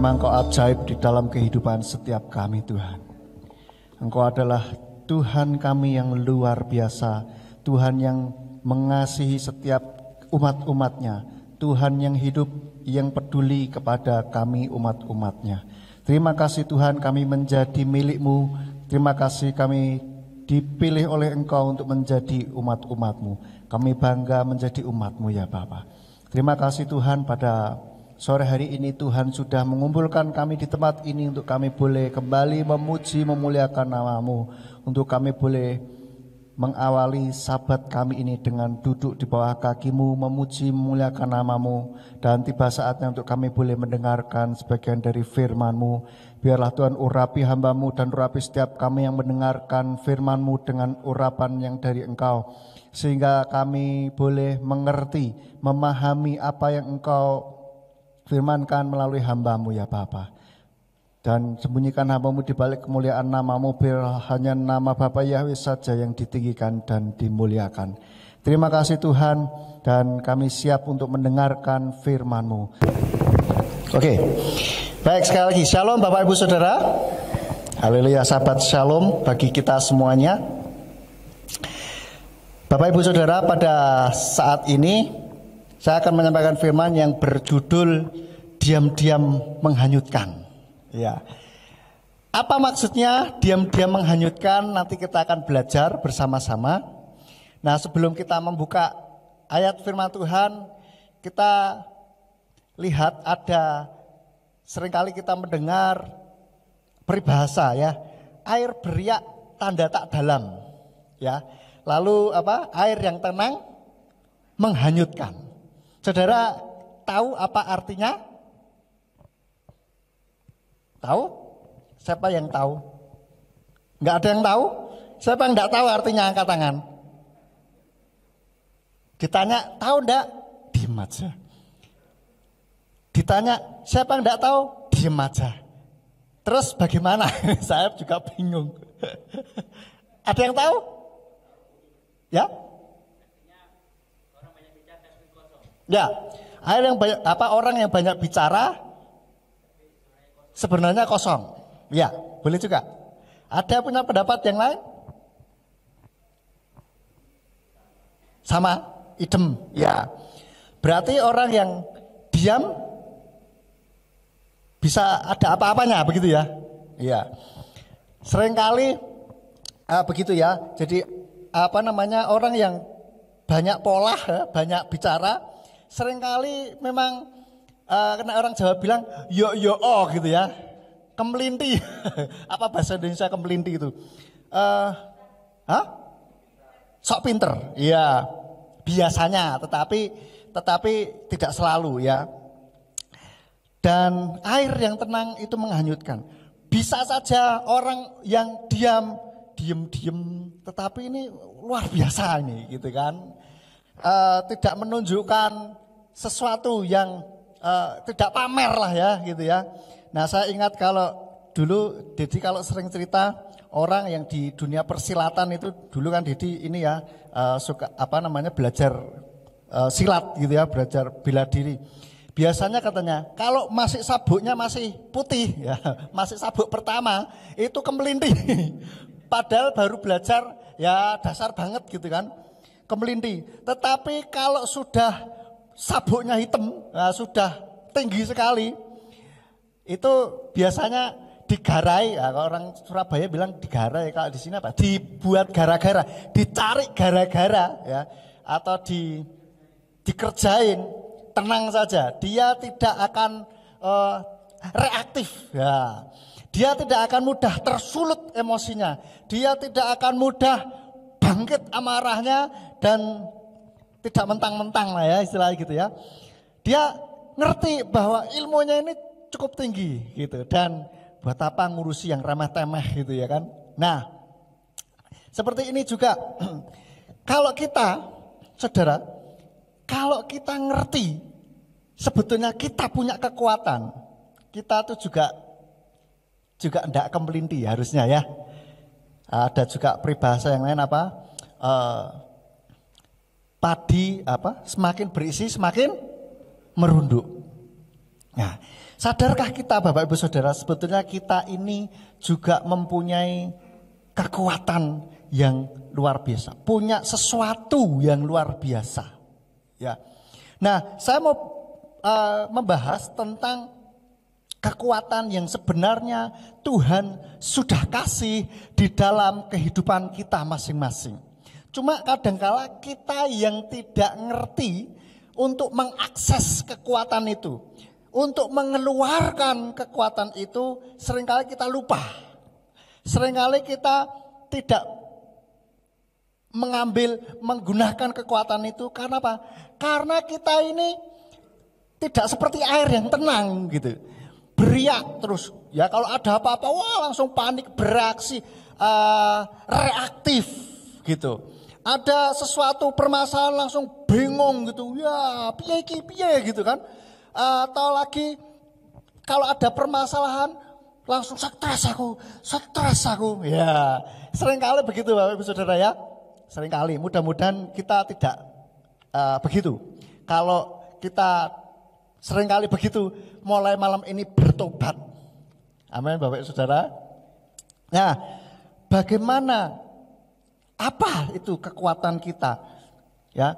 memang Engkau ajaib di dalam kehidupan setiap kami Tuhan. Engkau adalah Tuhan kami yang luar biasa, Tuhan yang mengasihi setiap umat-umatnya, Tuhan yang hidup, yang peduli kepada kami umat-umatnya. Terima kasih Tuhan kami menjadi milik-Mu, terima kasih kami dipilih oleh Engkau untuk menjadi umat-umat-Mu. Kami bangga menjadi umat-Mu ya Bapa. Terima kasih Tuhan pada sore hari ini Tuhan sudah mengumpulkan kami di tempat ini untuk kami boleh kembali memuji memuliakan nama-Mu. Untuk kami boleh mengawali sabat kami ini dengan duduk di bawah kaki-Mu, memuji memuliakan nama-Mu. Dan tiba saatnya untuk kami boleh mendengarkan sebagian dari firman-Mu. Biarlah Tuhan urapi hamba-Mu dan urapi setiap kami yang mendengarkan firman-Mu dengan urapan yang dari Engkau. Sehingga kami boleh mengerti, memahami apa yang Engkau firmankan melalui hamba-Mu ya Bapa. Dan sembunyikan hamba-Mu di balik kemuliaan nama-Mu, biar hanya nama Bapa Yahweh saja yang ditinggikan dan dimuliakan. Terima kasih Tuhan, dan kami siap untuk mendengarkan firman-Mu. Oke, baik sekali lagi, shalom Bapak Ibu Saudara. Haleluya, sahabat shalom bagi kita semuanya. Bapak Ibu Saudara, pada saat ini saya akan menyampaikan firman yang berjudul diam-diam menghanyutkan. Ya. Apa maksudnya diam-diam menghanyutkan? Nanti kita akan belajar bersama-sama. Nah, sebelum kita membuka ayat firman Tuhan, kita lihat ada seringkali kita mendengar peribahasa ya, air beriak tanda tak dalam. Ya. Lalu apa? Air yang tenang menghanyutkan. Saudara tahu apa artinya? Tahu? Siapa yang tahu? Enggak ada yang tahu? Siapa yang enggak tahu artinya angkat tangan? Ditanya, tahu enggak? Diam aja. Ditanya, siapa yang enggak tahu? Diam aja. Terus bagaimana? Saya juga bingung. Ada yang tahu? Ya? Ya, orang yang banyak bicara sebenarnya kosong. Ya, boleh juga. Ada punya pendapat yang lain? Sama, idem. Ya. Berarti orang yang diam bisa ada apa-apanya, begitu ya? Iya. Seringkali begitu ya. Jadi orang yang banyak pola, banyak bicara, seringkali memang kena orang Jawa bilang yo gitu ya, kemelinti. Apa bahasa Indonesia kemelinti itu? Sok pinter, ya biasanya, tetapi tidak selalu ya. Dan air yang tenang itu menghanyutkan. Bisa saja orang yang diem, tetapi ini luar biasa ini, gitu kan? Tidak menunjukkan sesuatu yang tidak pamer lah ya, gitu ya. Nah, saya ingat kalau dulu Dedi kalau sering cerita orang yang di dunia persilatan itu dulu kan Dedi ini ya suka belajar silat gitu ya, belajar bela diri. Biasanya katanya kalau masih sabuknya masih putih ya, masih sabuk pertama itu kemelinti. Padahal baru belajar ya dasar banget gitu kan, kemelinti. Tetapi kalau sudah sabuknya hitam, sudah tinggi sekali, itu biasanya digarai. Ya, kalau orang Surabaya bilang digarai, kalau di sini apa? Dibuat gara-gara, dicari gara-gara ya, atau dikerjain. Tenang saja, dia tidak akan reaktif ya. Dia tidak akan mudah tersulut emosinya. Dia tidak akan mudah bangkit amarahnya dan tidak mentang-mentang lah ya, istilahnya gitu ya. Dia ngerti bahwa ilmunya ini cukup tinggi gitu, dan buat apa ngurusi yang remeh-temeh gitu ya kan. Nah, seperti ini juga kalau kita, saudara, kalau kita ngerti sebetulnya kita punya kekuatan, kita tuh juga enggak kemelinti harusnya ya. Ada juga peribahasa yang lain padi semakin berisi semakin merunduk. Nah, sadarkah kita Bapak Ibu Saudara, sebetulnya kita ini juga mempunyai kekuatan yang luar biasa, punya sesuatu yang luar biasa. Ya. Nah, saya mau membahas tentang kekuatan yang sebenarnya Tuhan sudah kasih di dalam kehidupan kita masing-masing. Cuma kadangkala kita yang tidak ngerti untuk mengakses kekuatan itu, untuk mengeluarkan kekuatan itu, seringkali kita lupa. Seringkali kita tidak menggunakan kekuatan itu. Karena apa? Karena kita ini tidak seperti air yang tenang gitu. Beriak terus, ya kalau ada apa-apa, wah langsung panik, bereaksi, reaktif gitu. Ada sesuatu permasalahan langsung bingung gitu, ya piye gitu kan. Atau lagi kalau ada permasalahan langsung stres aku. Ya seringkali begitu Bapak Ibu Saudara ya. Seringkali, mudah-mudahan kita tidak begitu. Kalau kita seringkali begitu, mulai malam ini bertobat. Amin Bapak Saudara. Nah, bagaimana, apa itu kekuatan kita? Ya,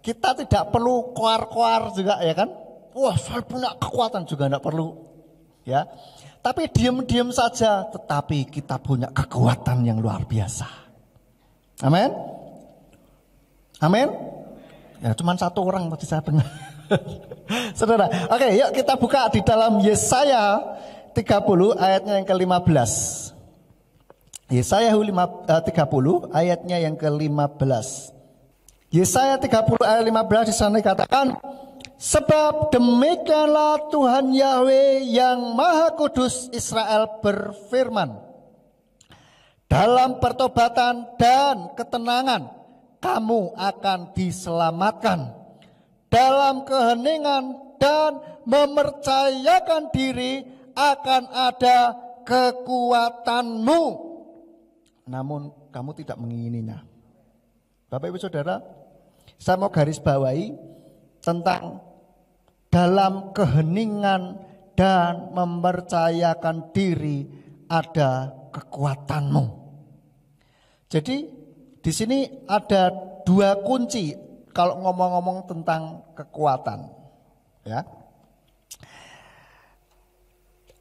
kita tidak perlu koar-koar juga ya kan? Wah, saya punya kekuatan juga tidak perlu. Ya, tapi diam-diam saja, tetapi kita punya kekuatan yang luar biasa. Amin. Amin. Ya, cuma satu orang tadi saya dengar. Saudara, oke, yuk kita buka di dalam Yesaya 30 ayatnya yang ke-15. Yesaya 30 ayatnya yang ke-15. Yesaya 30 ayat 15 di sana dikatakan, sebab demikianlah Tuhan Yahweh yang Maha Kudus Israel berfirman, dalam pertobatan dan ketenangan kamu akan diselamatkan. Dalam keheningan dan mempercayakan diri akan ada kekuatanmu. Namun kamu tidak mengingininya. Bapak Ibu Saudara, saya mau garis bawahi tentang dalam keheningan dan mempercayakan diri ada kekuatanmu. Jadi di sini ada dua kunci. Kalau ngomong-ngomong tentang kekuatan, ya,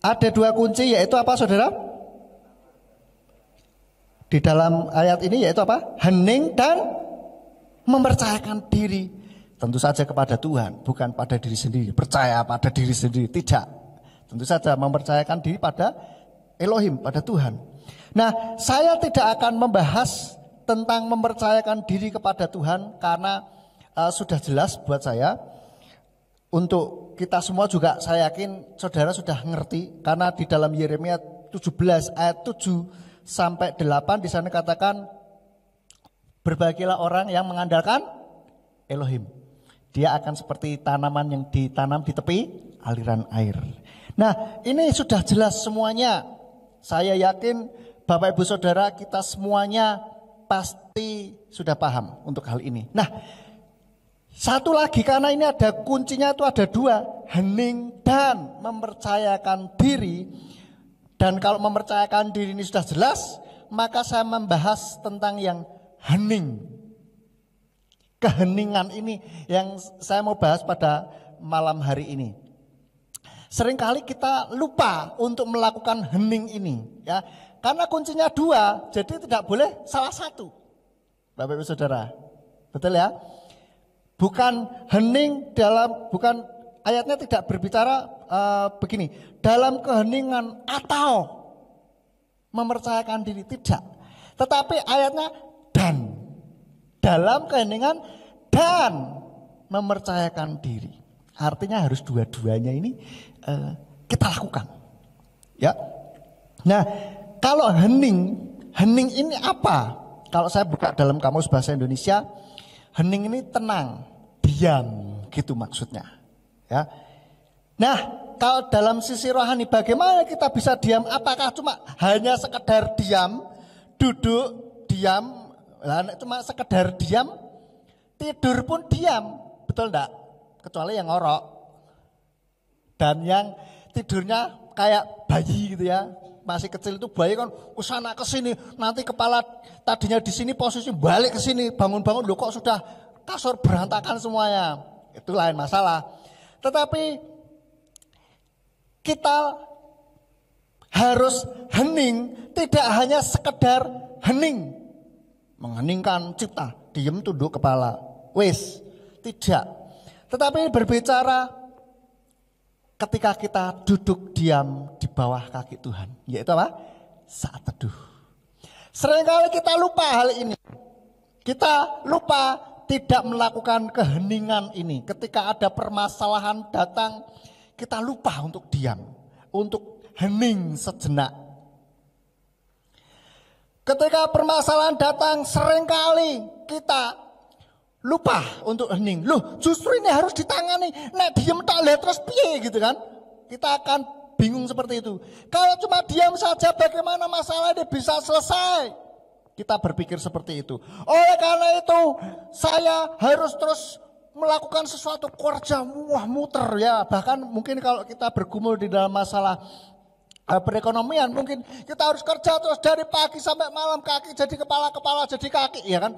ada dua kunci, yaitu apa saudara? Di dalam ayat ini yaitu apa? Hening dan mempercayakan diri. Tentu saja kepada Tuhan, bukan pada diri sendiri. Percaya pada diri sendiri, tidak. Tentu saja mempercayakan diri pada Elohim, pada Tuhan. Nah, saya tidak akan membahas tentang mempercayakan diri kepada Tuhan karena sudah jelas buat saya. Untuk kita semua juga saya yakin saudara sudah ngerti, karena di dalam Yeremia 17 ayat 7 sampai 8 di sana katakan, berbahagialah orang yang mengandalkan Elohim. Dia akan seperti tanaman yang ditanam di tepi aliran air. Nah, ini sudah jelas semuanya. Saya yakin Bapak Ibu Saudara kita semuanya pasti sudah paham untuk hal ini. Nah, satu lagi, karena ini ada kuncinya, itu ada dua, hening dan mempercayakan diri. Dan kalau mempercayakan diri ini sudah jelas, maka saya membahas tentang yang hening. Keheningan ini yang saya mau bahas pada malam hari ini. Seringkali kita lupa untuk melakukan hening ini, ya, karena kuncinya dua, jadi tidak boleh salah satu. Bapak Ibu Saudara, betul ya? Bukan hening bukan ayatnya tidak berbicara begini, dalam keheningan atau mempercayakan diri, tidak. Tetapi ayatnya dan, dalam keheningan dan mempercayakan diri. Artinya harus dua-duanya ini kita lakukan. Ya. Nah, kalau hening ini apa? Kalau saya buka dalam Kamus Bahasa Indonesia, hening ini tenang, diam, gitu maksudnya. Ya. Nah, kalau dalam sisi rohani bagaimana kita bisa diam? Apakah cuma hanya sekedar diam, duduk diam, cuma sekedar diam, tidur pun diam, betul enggak? Kecuali yang ngorok. Dan yang tidurnya kayak bayi gitu ya. Masih kecil itu bayi kan kesana ke sini, nanti kepala tadinya di sini posisi balik ke sini, bangun-bangun loh kok sudah kasur berantakan semuanya. Itu lain masalah. Tetapi kita harus hening, tidak hanya sekedar hening, mengheningkan cipta, diam tunduk kepala, wis, tidak. Tetapi berbicara ketika kita duduk diam di bawah kaki Tuhan, yaitu apa? Saat teduh. Seringkali kita lupa hal ini. Kita lupa tidak melakukan keheningan ini. Ketika ada permasalahan datang, kita lupa untuk diam, untuk hening sejenak. Ketika permasalahan datang, seringkali kita lupa untuk hening. Loh, justru ini harus ditangani. Nek diam tak lihat terus piye gitu kan? Kita akan bingung seperti itu. Kalau cuma diam saja bagaimana masalah ini bisa selesai? Kita berpikir seperti itu. Oleh karena itu, saya harus terus melakukan sesuatu kerja muter ya. Bahkan mungkin kalau kita bergumul di dalam masalah perekonomian, mungkin kita harus kerja terus dari pagi sampai malam, kaki jadi kepala, kepala jadi kaki, ya kan?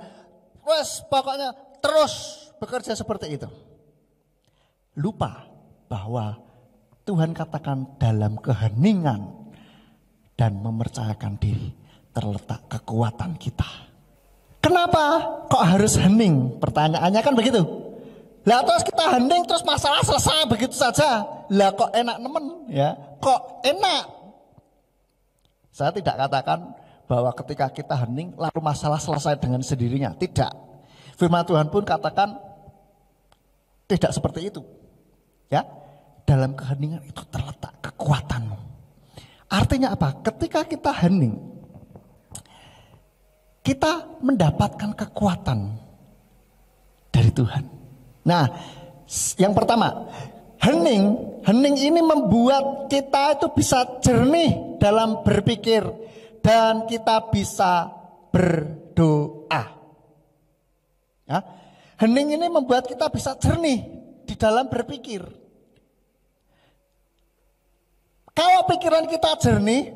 Wes pokoknya terus bekerja seperti itu. Lupa bahwa Tuhan katakan dalam keheningan dan mempercayakan diri terletak kekuatan kita. Kenapa kok harus hening? Pertanyaannya kan begitu. Lah terus kita hening terus masalah selesai begitu saja. Lah kok enak nemen ya? Kok enak? Saya tidak katakan bahwa ketika kita hening lalu masalah selesai dengan sendirinya. Tidak. Firman Tuhan pun katakan tidak seperti itu. Ya, dalam keheningan itu terletak kekuatanmu. Artinya apa? Ketika kita hening, kita mendapatkan kekuatan dari Tuhan. Nah, yang pertama, hening ini membuat kita itu bisa jernih dalam berpikir dan kita bisa berdoa. Ya, hening ini membuat kita bisa jernih di dalam berpikir. Kalau pikiran kita jernih,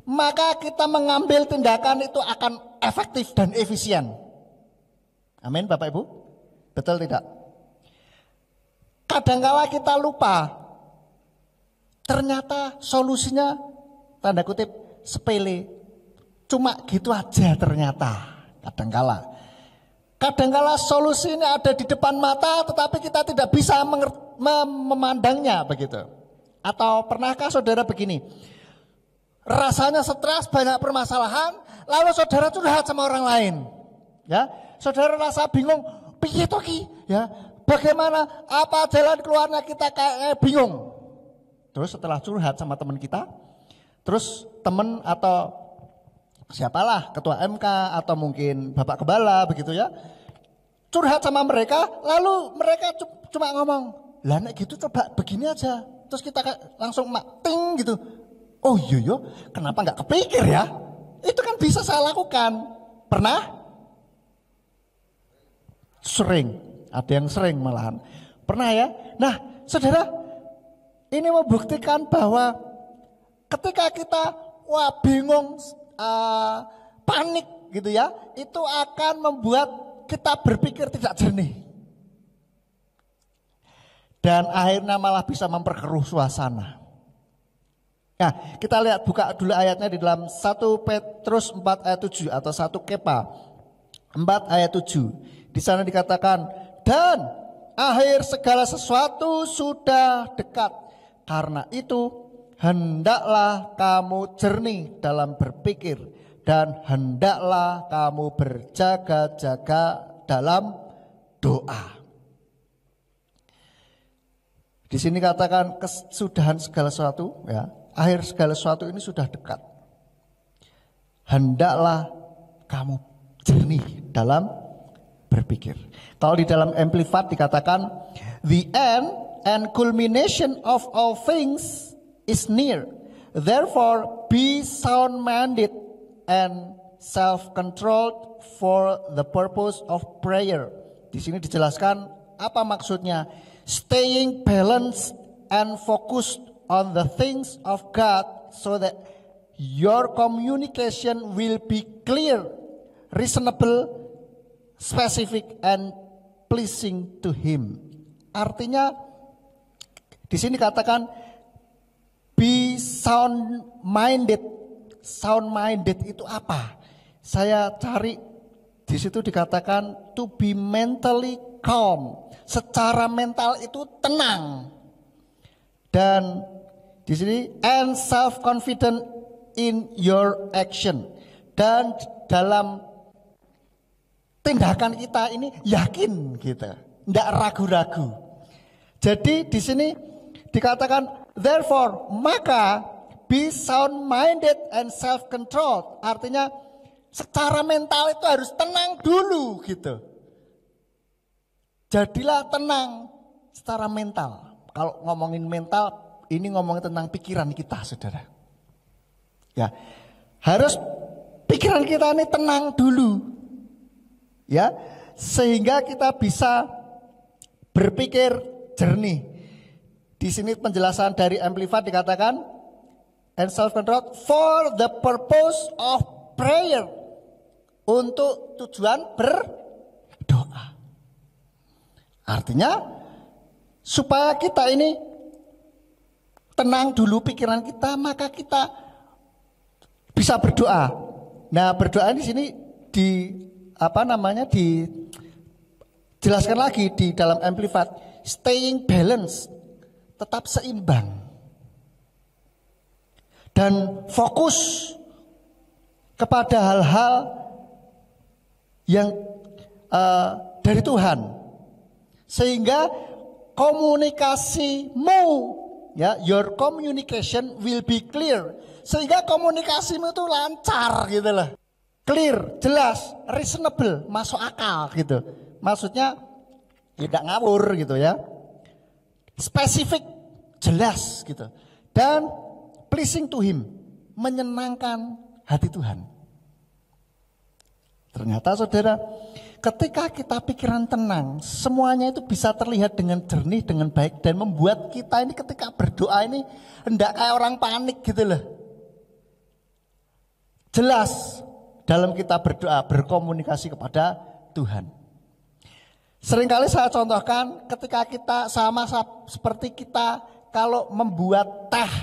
maka kita mengambil tindakan itu akan efektif dan efisien. Amin Bapak Ibu? Betul tidak? Kadangkala kita lupa, ternyata solusinya tanda kutip sepele, cuma gitu aja ternyata. Kadangkala solusinya ada di depan mata, tetapi kita tidak bisa memandangnya begitu. Atau pernahkah saudara begini? Rasanya stres, banyak permasalahan, lalu saudara curhat sama orang lain. Ya, saudara rasa bingung, piye to ki? Ya, bagaimana? Apa jalan keluarnya kita kayak bingung. Terus setelah curhat sama teman kita, terus teman atau siapalah, ketua MK atau mungkin Bapak Kebala begitu ya, curhat sama mereka, lalu mereka cuma ngomong, lah nek gitu coba begini aja. Terus kita langsung ting gitu. Oh iya, kenapa nggak kepikir ya? Itu kan bisa saya lakukan. Pernah? Sering. Ada yang sering malahan. Pernah ya? Nah, saudara, ini membuktikan bahwa ketika kita bingung, panik gitu ya, itu akan membuat kita berpikir tidak jernih. Dan akhirnya malah bisa memperkeruh suasana. Nah, kita lihat buka dulu ayatnya di dalam 1 Petrus 4 ayat 7 atau 1 Kepa 4 ayat 7. Di sana dikatakan, dan akhir segala sesuatu sudah dekat. Karena itu hendaklah kamu jernih dalam berpikir dan hendaklah kamu berjaga-jaga dalam doa. Di sini katakan kesudahan segala sesuatu, ya, akhir segala sesuatu ini sudah dekat. Hendaklah kamu jernih dalam berpikir. Kalau di dalam Amplified dikatakan, the end and culmination of all things is near. Therefore, be sound-minded and self-controlled for the purpose of prayer. Di sini dijelaskan apa maksudnya. Staying balanced and focus on the things of God so that your communication will be clear, reasonable, specific, and pleasing to Him. Artinya di sini katakan be sound minded. Sound minded itu apa? Saya cari di situ dikatakan to be mentally calm. Secara mental itu tenang. Dan di sini and self confident in your action. Dan dalam tindakan kita ini yakin gitu, tidak ragu-ragu. Jadi di sini dikatakan therefore maka be sound minded and self controlled. Artinya secara mental itu harus tenang dulu gitu. Jadilah tenang secara mental. Kalau ngomongin mental, ini ngomongin tentang pikiran kita, saudara. Ya, harus pikiran kita ini tenang dulu, ya, sehingga kita bisa berpikir jernih. Di sini penjelasan dari Amplified dikatakan, and self-control for the purpose of prayer, untuk tujuan berdoa. Artinya supaya kita ini tenang dulu pikiran kita, maka kita bisa berdoa. Nah, berdoa di sini dijelaskan lagi di dalam Amplified, staying balance, tetap seimbang dan fokus kepada hal-hal yang dari Tuhan, sehingga komunikasimu, ya, your communication will be clear, sehingga komunikasimu itu lancar gitu loh, clear, jelas, reasonable, masuk akal gitu. Maksudnya tidak ngawur gitu ya, spesifik, jelas gitu, dan pleasing to Him, menyenangkan hati Tuhan. Ternyata saudara, ketika kita pikiran tenang, semuanya itu bisa terlihat dengan jernih, dengan baik, dan membuat kita ini ketika berdoa ini hendak kayak orang panik gitu loh. Jelas dalam kita berdoa, berkomunikasi kepada Tuhan. Seringkali saya contohkan ketika kita sama seperti kita kalau membuat teh,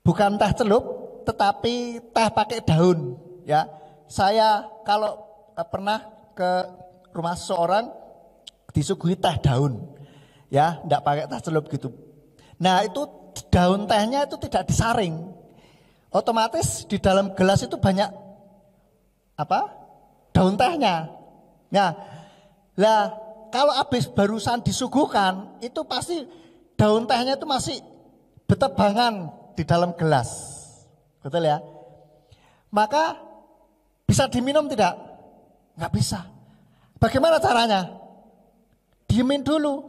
bukan teh celup, tetapi teh pakai daun, ya. Saya kalau pernah ke rumah seseorang disuguhi teh daun, ya, enggak pakai teh celup gitu. Nah, itu daun tehnya itu tidak disaring, otomatis di dalam gelas itu banyak daun tehnya. Nah, lah kalau habis barusan disuguhkan itu pasti daun tehnya itu masih bertebangan di dalam gelas, betul ya? Maka bisa diminum tidak? Nggak bisa. Bagaimana caranya? Diemin dulu.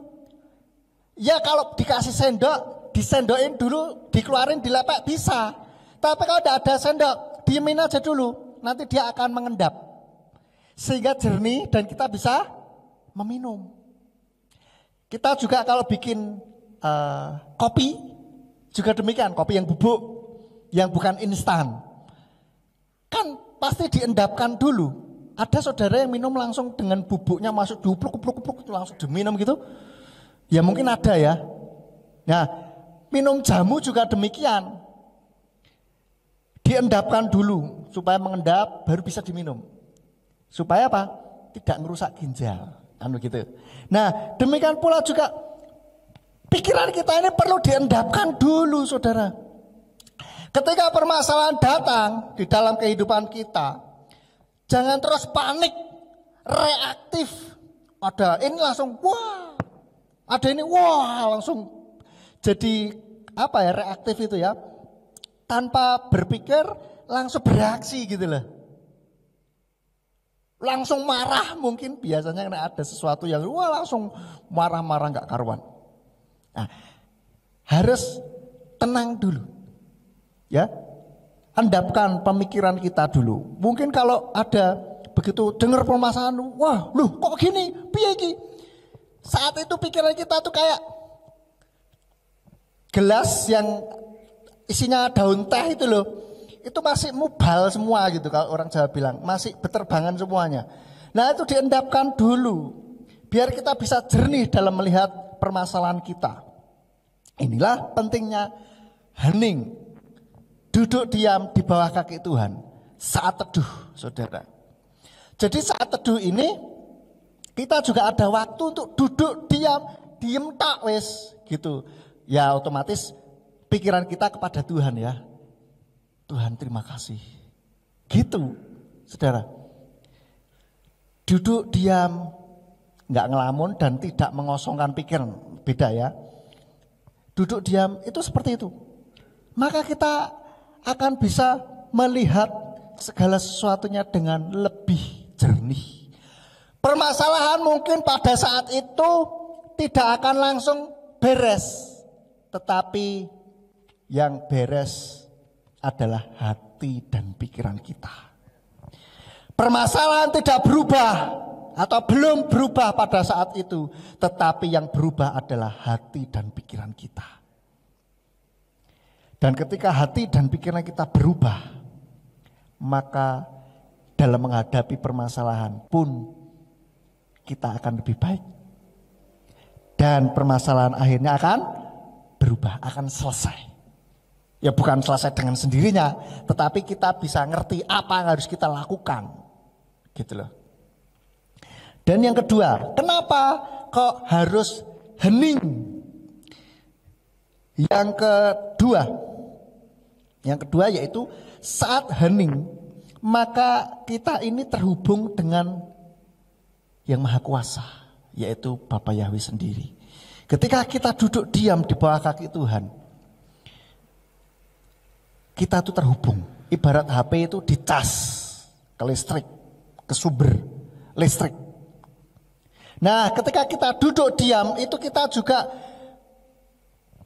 Ya kalau dikasih sendok, disendokin dulu, dikeluarin, dilepek bisa. Tapi kalau tidak ada sendok, diemin aja dulu. Nanti dia akan mengendap. Sehingga jernih dan kita bisa meminum. Kita juga kalau bikin kopi, juga demikian. Kopi yang bubuk, yang bukan instan. Kan pasti diendapkan dulu. Ada saudara yang minum langsung dengan bubuknya masuk diupluk-upluk langsung diminum gitu. Ya mungkin ada ya. Nah, minum jamu juga demikian. Diendapkan dulu supaya mengendap baru bisa diminum. Supaya apa? Tidak merusak ginjal. Gitu. Nah, demikian pula juga pikiran kita ini perlu diendapkan dulu, saudara. Ketika permasalahan datang di dalam kehidupan kita, jangan terus panik, reaktif. Ada ini langsung wah, ada ini wah, langsung jadi reaktif itu ya. Tanpa berpikir langsung bereaksi gitu loh. Langsung marah mungkin biasanya karena ada sesuatu yang wah langsung marah-marah gak karuan. Nah, harus tenang dulu. Ya, endapkan pemikiran kita dulu. Mungkin kalau ada begitu dengar permasalahan, wah, loh kok gini, piye iki? Saat itu pikiran kita tuh kayak gelas yang isinya daun teh itu loh, itu masih mubal semua gitu kalau orang Jawa bilang, masih beterbangan semuanya. Nah itu diendapkan dulu, biar kita bisa jernih dalam melihat permasalahan kita. Inilah pentingnya hening, duduk diam di bawah kaki Tuhan saat teduh, saudara. Jadi saat teduh ini kita juga ada waktu untuk duduk diam, diem tak wes gitu. Ya otomatis pikiran kita kepada Tuhan ya. Tuhan terima kasih. Gitu, saudara. Duduk diam, nggak ngelamun dan tidak mengosongkan pikiran, beda ya. Duduk diam itu seperti itu. Maka kita akan bisa melihat segala sesuatunya dengan lebih jernih. Permasalahan mungkin pada saat itu tidak akan langsung beres, tetapi yang beres adalah hati dan pikiran kita. Permasalahan tidak berubah atau belum berubah pada saat itu, tetapi yang berubah adalah hati dan pikiran kita. Dan ketika hati dan pikiran kita berubah, maka dalam menghadapi permasalahan pun kita akan lebih baik. Dan permasalahan akhirnya akan berubah, akan selesai. Ya bukan selesai dengan sendirinya, tetapi kita bisa ngerti apa yang harus kita lakukan. Gitu loh. Dan yang kedua, kenapa kok harus hening? Yang kedua yaitu saat hening, maka kita ini terhubung dengan yang Maha Kuasa, yaitu Bapa Yahweh sendiri. Ketika kita duduk diam di bawah kaki Tuhan, kita tuh terhubung. Ibarat HP itu dicas ke listrik, ke sumber listrik. Nah ketika kita duduk diam itu kita juga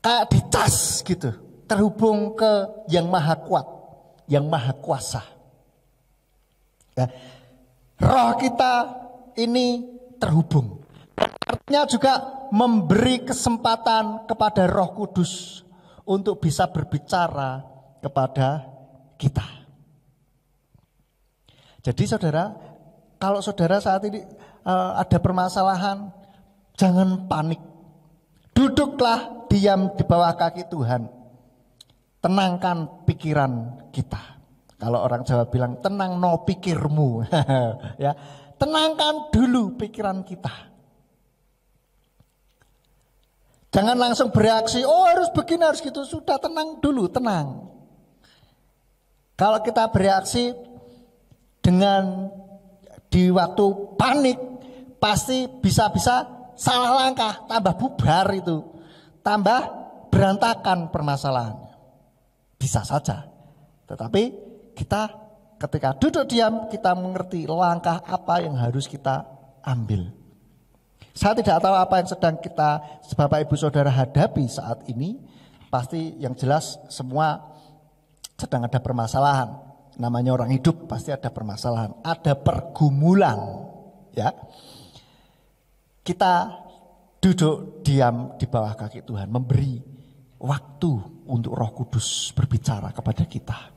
kayak dicas gitu. Terhubung ke yang Maha Kuat, yang Maha Kuasa. Ya, roh kita ini terhubung. Artinya juga memberi kesempatan kepada Roh Kudus untuk bisa berbicara kepada kita. Jadi saudara, kalau saudara saat ini ada permasalahan, jangan panik. Duduklah diam di bawah kaki Tuhan. Tenangkan pikiran kita. Kalau orang Jawa bilang tenang no pikirmu. Ya, tenangkan dulu pikiran kita. Jangan langsung bereaksi, oh harus begini, harus gitu. Sudah tenang dulu, tenang. Kalau kita bereaksi dengan di waktu panik, pasti bisa-bisa salah langkah, tambah bubar itu. Tambah berantakan permasalahan. Bisa saja. Tetapi kita ketika duduk diam, kita mengerti langkah apa yang harus kita ambil. Saya tidak tahu apa yang sedang kita Bapak Ibu Saudara hadapi saat ini. Pasti yang jelas semua sedang ada permasalahan. Namanya orang hidup pasti ada permasalahan, ada pergumulan, ya. Kita duduk diam di bawah kaki Tuhan, memberi waktu untuk Roh Kudus berbicara kepada kita.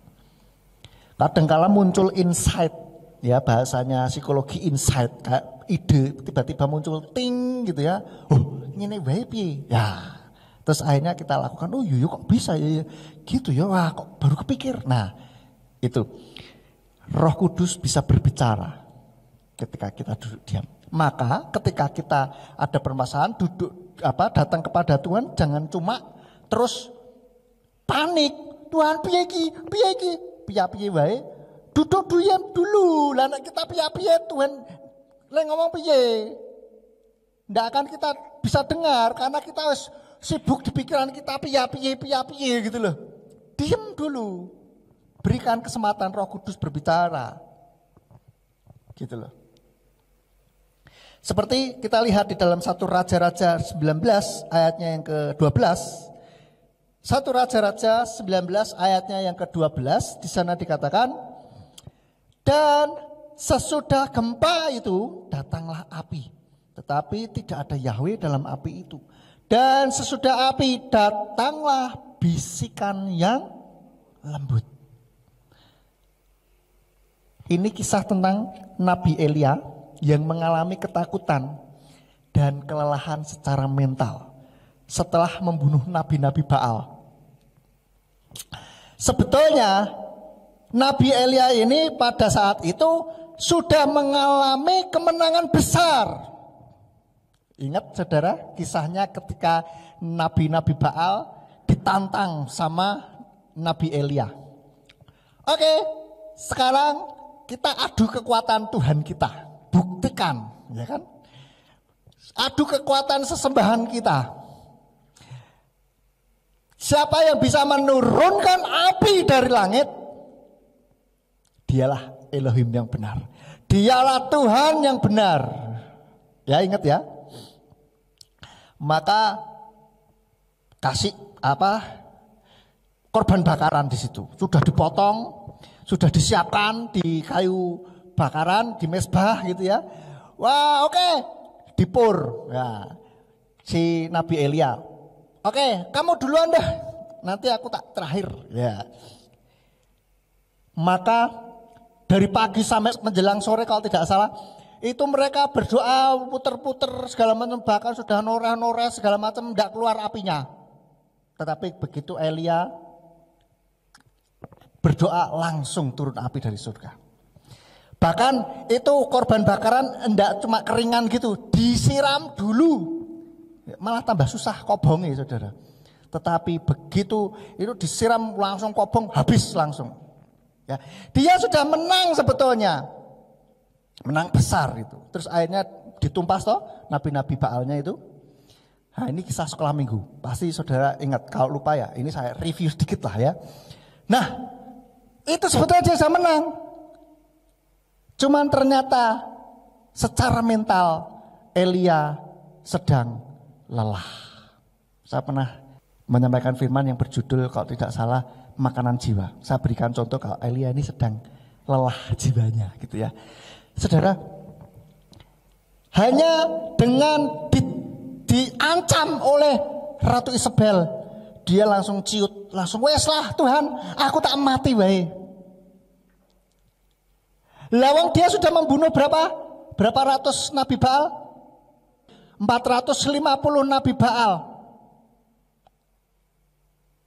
Kadang-kala muncul insight, ya bahasanya psikologi insight, kayak ide tiba-tiba muncul ting gitu ya. Oh, ini wae piye? Ya. Terus akhirnya kita lakukan, oh iya kok bisa ya gitu ya, wah kok baru kepikir. Nah itu Roh Kudus bisa berbicara ketika kita duduk diam. Maka ketika kita ada permasalahan datang kepada Tuhan, jangan cuma terus panik. Tuhan piye iki piye wae. Duduk diam dulu. Lah nek kita piye Tuhan lek ngomong piye? Ndak akan kita bisa dengar karena kita harus sibuk di pikiran kita piye gitu loh. Diam dulu. Berikan kesempatan Roh Kudus berbicara. Gitu loh. Seperti kita lihat di dalam 1 Raja-Raja 19 ayatnya yang ke-12. 1 Raja-Raja 19 ayatnya yang ke-12, di sana dikatakan, dan sesudah gempa itu datanglah api, tetapi tidak ada Yahweh dalam api itu. Dan sesudah api datanglah bisikan yang lembut. Ini kisah tentang Nabi Elia yang mengalami ketakutan dan kelelahan secara mental setelah membunuh nabi-nabi Baal. Sebetulnya Nabi Elia ini pada saat itu sudah mengalami kemenangan besar. Ingat saudara kisahnya ketika nabi-nabi Baal ditantang sama Nabi Elia. Oke, sekarang kita adu kekuatan Tuhan kita, buktikan, ya kan? Adu kekuatan sesembahan kita. Siapa yang bisa menurunkan api dari langit? Dialah Elohim yang benar. Dialah Tuhan yang benar. Ya, ingat ya. Maka kasih korban bakaran di situ. Sudah dipotong, sudah disiapkan di kayu bakaran, di mezbah gitu ya. Wah, oke. Dipur. Ya. Si Nabi Elia. Oke, kamu duluan dah. Nanti aku tak terakhir. Ya. Maka dari pagi sampai menjelang sore kalau tidak salah, itu mereka berdoa puter-puter segala macam, bahkan sudah noreh-noreh segala macam, tidak keluar apinya. Tetapi begitu Elia berdoa, langsung turun api dari surga. Bahkan itu korban bakaran tidak cuma keringan gitu, disiram dulu. Malah tambah susah kobongnya saudara. Tetapi begitu itu disiram langsung kobong, habis langsung. Ya, dia sudah menang sebetulnya. Menang besar itu. Terus akhirnya ditumpas toh nabi-nabi Baalnya itu. Nah, ini kisah sekolah minggu. Pasti saudara ingat, kalau lupa ya, ini saya review sedikit lah ya. Nah, itu sebetulnya dia sudah menang. Cuman ternyata secara mental Elia sedang lelah. Saya pernah menyampaikan firman yang berjudul kalau tidak salah makanan jiwa. Saya berikan contoh kalau Elia ini sedang lelah jiwanya gitu ya. Saudara, hanya dengan diancam oleh Ratu Isabel, dia langsung ciut, langsung wes lah Tuhan, aku tak mati wae. Lawang dia sudah membunuh berapa ratus nabi Baal? 450 nabi Baal.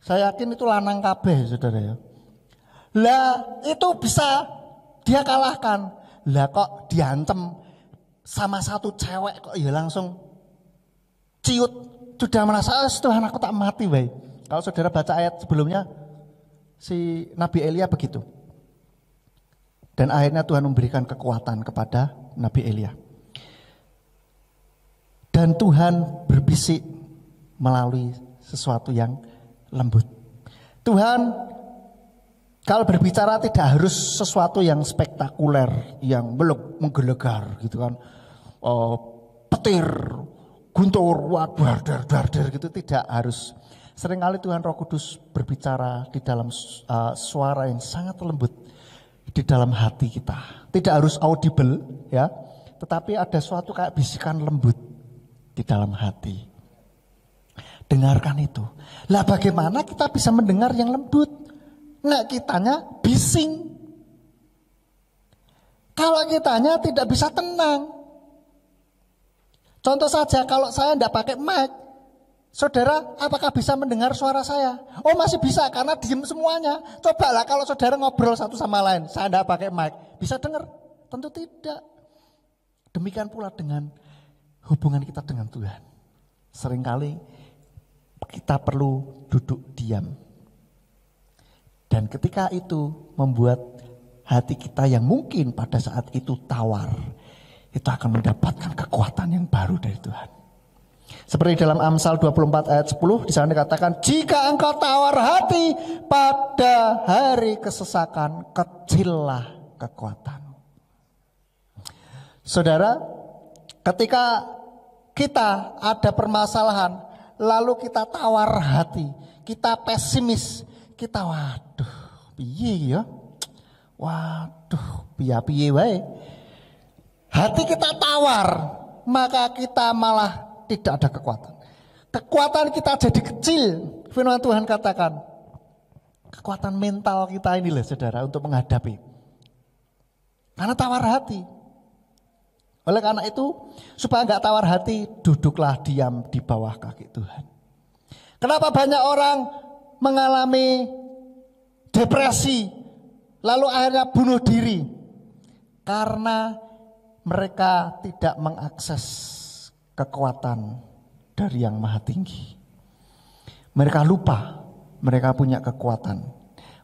Saya yakin itu lanang kabeh saudara ya. Lah itu bisa dia kalahkan. Lah kok diantem sama satu cewek kok ya langsung ciut, sudah merasa Tuhan aku tak mati wae. Kalau saudara baca ayat sebelumnya si Nabi Elia begitu. Dan akhirnya Tuhan memberikan kekuatan kepada Nabi Elia. Dan Tuhan berbisik melalui sesuatu yang lembut. Tuhan kalau berbicara tidak harus sesuatu yang spektakuler, yang menggelegar gitu kan. Petir, guntur, waduh, dar gitu, tidak harus. Seringkali Tuhan Roh Kudus berbicara di dalam suara yang sangat lembut di dalam hati kita. Tidak harus audible ya, tetapi ada suatu kayak bisikan lembut di dalam hati. Dengarkan itu. Lah bagaimana kita bisa mendengar yang lembut? Nah kitanya bising. Kalau kitanya tidak bisa tenang. Contoh saja kalau saya tidak pakai mic, saudara apakah bisa mendengar suara saya? Oh masih bisa karena diem semuanya. Cobalah kalau saudara ngobrol satu sama lain, saya tidak pakai mic, bisa dengar? Tentu tidak. Demikian pula dengan hubungan kita dengan Tuhan. Seringkali kita perlu duduk diam. Dan ketika itu membuat hati kita yang mungkin pada saat itu tawar, itu akan mendapatkan kekuatan yang baru dari Tuhan. Seperti dalam Amsal 24 ayat 10 di sana dikatakan, jika engkau tawar hati pada hari kesesakan, kecillah kekuatanmu. Saudara, ketika kita ada permasalahan, lalu kita tawar hati, kita pesimis, kita waduh, piye ya? Waduh, piye wae. Hati kita tawar, maka kita malah tidak ada kekuatan. Kekuatan kita jadi kecil. Firman Tuhan katakan, kekuatan mental kita ini loh saudara untuk menghadapi. Karena tawar hati. Oleh karena itu, supaya enggak tawar hati, duduklah diam di bawah kaki Tuhan. Kenapa banyak orang mengalami depresi, lalu akhirnya bunuh diri? Karena mereka tidak mengakses kekuatan dari yang maha tinggi. Mereka lupa mereka punya kekuatan.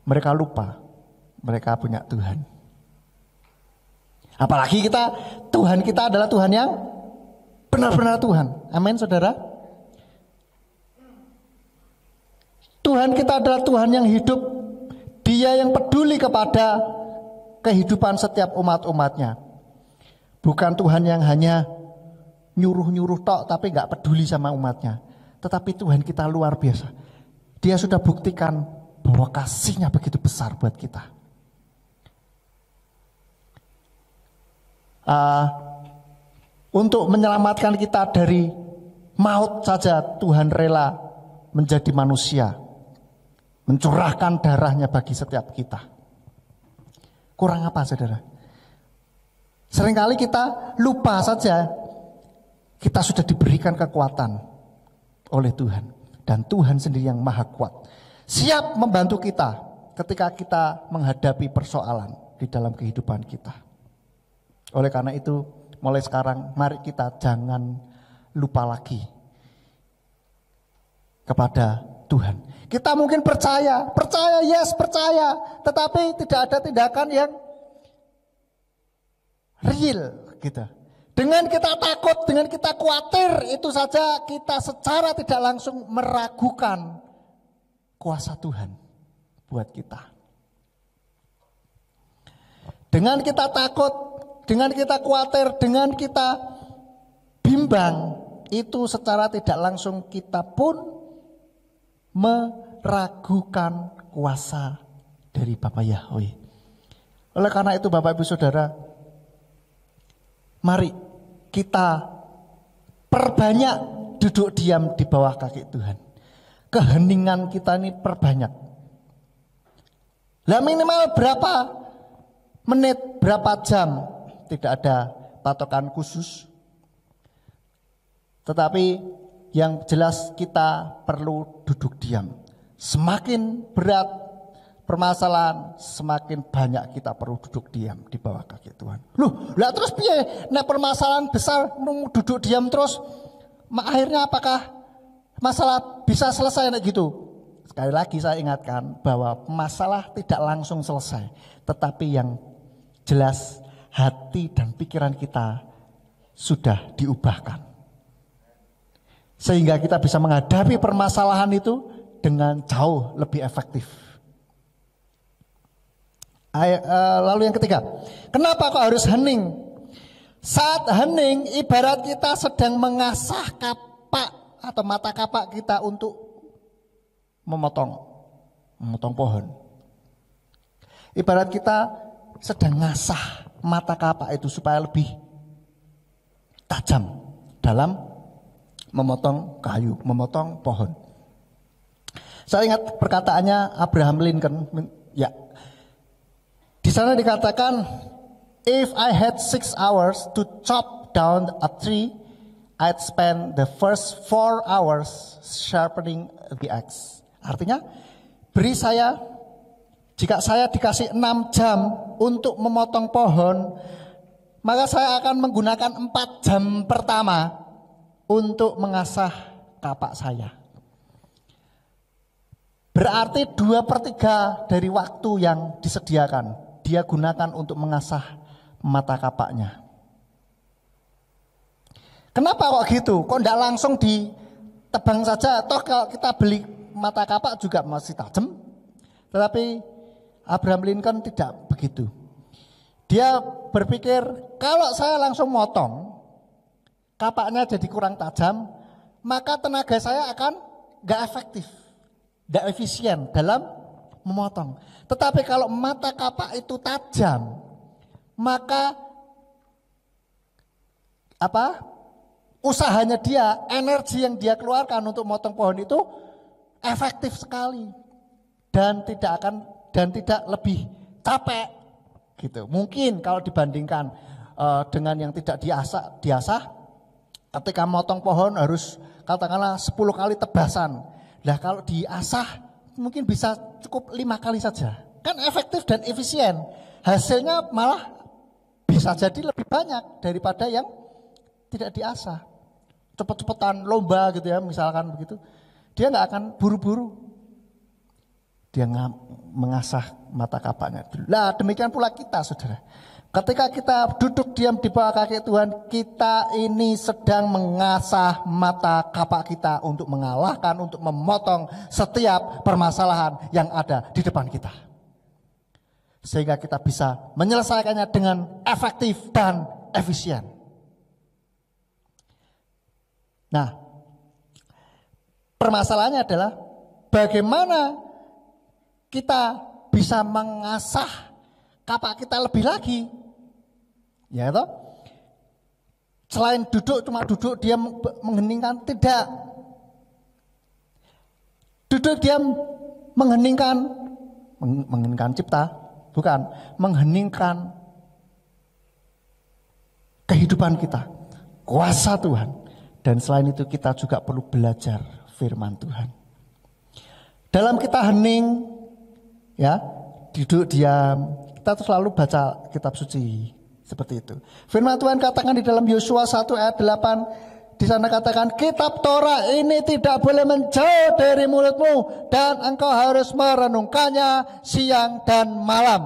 Mereka lupa mereka punya Tuhan. Apalagi Tuhan kita adalah Tuhan yang benar-benar Tuhan. Amin saudara. Tuhan kita adalah Tuhan yang hidup. Dia yang peduli kepada kehidupan setiap umat-umatnya. Bukan Tuhan yang hanya nyuruh-nyuruh tok tapi gak peduli sama umatnya. Tetapi Tuhan kita luar biasa. Dia sudah buktikan bahwa kasihnya begitu besar buat kita. Untuk menyelamatkan kita dari maut saja Tuhan rela menjadi manusia, mencurahkan darahnya bagi setiap kita. Kurang apa saudara? Seringkali kita lupa saja kita sudah diberikan kekuatan oleh Tuhan. Dan Tuhan sendiri yang maha kuat, siap membantu kita ketika kita menghadapi persoalan di dalam kehidupan kita. Oleh karena itu, mulai sekarang mari kita jangan lupa lagi kepada Tuhan. Kita mungkin percaya, percaya, tetapi tidak ada tindakan yang real gitu. Dengan kita takut, dengan kita khawatir, itu saja kita secara tidak langsung meragukan kuasa Tuhan buat kita. Dengan kita takut, dengan kita khawatir, dengan kita bimbang, itu secara tidak langsung kita pun meragukan kuasa dari Bapa Yahweh. Oleh karena itu Bapak Ibu Saudara, mari kita perbanyak duduk diam di bawah kaki Tuhan. Keheningan kita ini perbanyak. Lah minimal berapa menit, berapa jam, tidak ada patokan khusus. Tetapi yang jelas kita perlu duduk diam. Semakin berat permasalahan, semakin banyak kita perlu duduk diam di bawah kaki Tuhan. Loh, lah terus piye? Nek permasalahan besar duduk diam terus, akhirnya apakah masalah bisa selesai nek gitu? Sekali lagi saya ingatkan bahwa masalah tidak langsung selesai, tetapi yang jelas hati dan pikiran kita sudah diubahkan. Sehingga kita bisa menghadapi permasalahan itu dengan jauh lebih efektif. Lalu yang ketiga, kenapa kok harus hening? Saat hening ibarat kita sedang mengasah kapak atau mata kapak kita untuk memotong pohon. Ibarat kita sedang ngasah mata kapak itu supaya lebih tajam dalam memotong kayu, memotong pohon. Saya ingat perkataannya Abraham Lincoln, ya. Di sana dikatakan, if I had 6 hours to chop down a tree, I'd spend the first 4 hours sharpening the axe. Artinya, jika saya dikasih 6 jam untuk memotong pohon, maka saya akan menggunakan 4 jam pertama untuk mengasah kapak saya. Berarti 2/3 dari waktu yang disediakan dia gunakan untuk mengasah mata kapaknya. Kenapa kok gitu? Kok enggak langsung ditebang saja? Toh kalau kita beli mata kapak juga masih tajam. Tetapi Abraham Lincoln tidak begitu. Dia berpikir kalau saya langsung motong, kapaknya jadi kurang tajam, maka tenaga saya akan enggak efektif, enggak efisien dalam memotong. Tetapi kalau mata kapak itu tajam, maka usahanya dia, energi yang dia keluarkan untuk motong pohon itu efektif sekali dan tidak lebih capek gitu. Mungkin kalau dibandingkan dengan yang tidak diasah, ketika motong pohon harus katakanlah 10 kali tebasan. Nah kalau diasah mungkin bisa cukup 5 kali saja. Kan efektif dan efisien. Hasilnya malah bisa jadi lebih banyak daripada yang tidak diasah. Cepet-cepetan lomba gitu ya misalkan begitu. Dia nggak akan buru-buru. Dia mengasah mata kapaknya dulu. Nah demikian pula kita saudara. Ketika kita duduk diam di bawah kaki Tuhan, kita ini sedang mengasah mata kapak kita untuk mengalahkan, untuk memotong setiap permasalahan yang ada di depan kita. Sehingga kita bisa menyelesaikannya dengan efektif dan efisien. Nah, permasalahannya adalah bagaimana kita bisa mengasah kapak kita lebih lagi. Ya toh? Selain cuma duduk dia mengheningkan, tidak. Duduk dia mengheningkan cipta, bukan, mengheningkan kehidupan kita, kuasa Tuhan. Dan selain itu kita juga perlu belajar firman Tuhan. Dalam kita hening, ya, duduk diam, kita tuh selalu baca kitab suci. Seperti itu. Firman Tuhan katakan di dalam Yosua 1 ayat 8. Di sana katakan kitab Torah ini tidak boleh menjauh dari mulutmu. Dan engkau harus merenungkannya siang dan malam.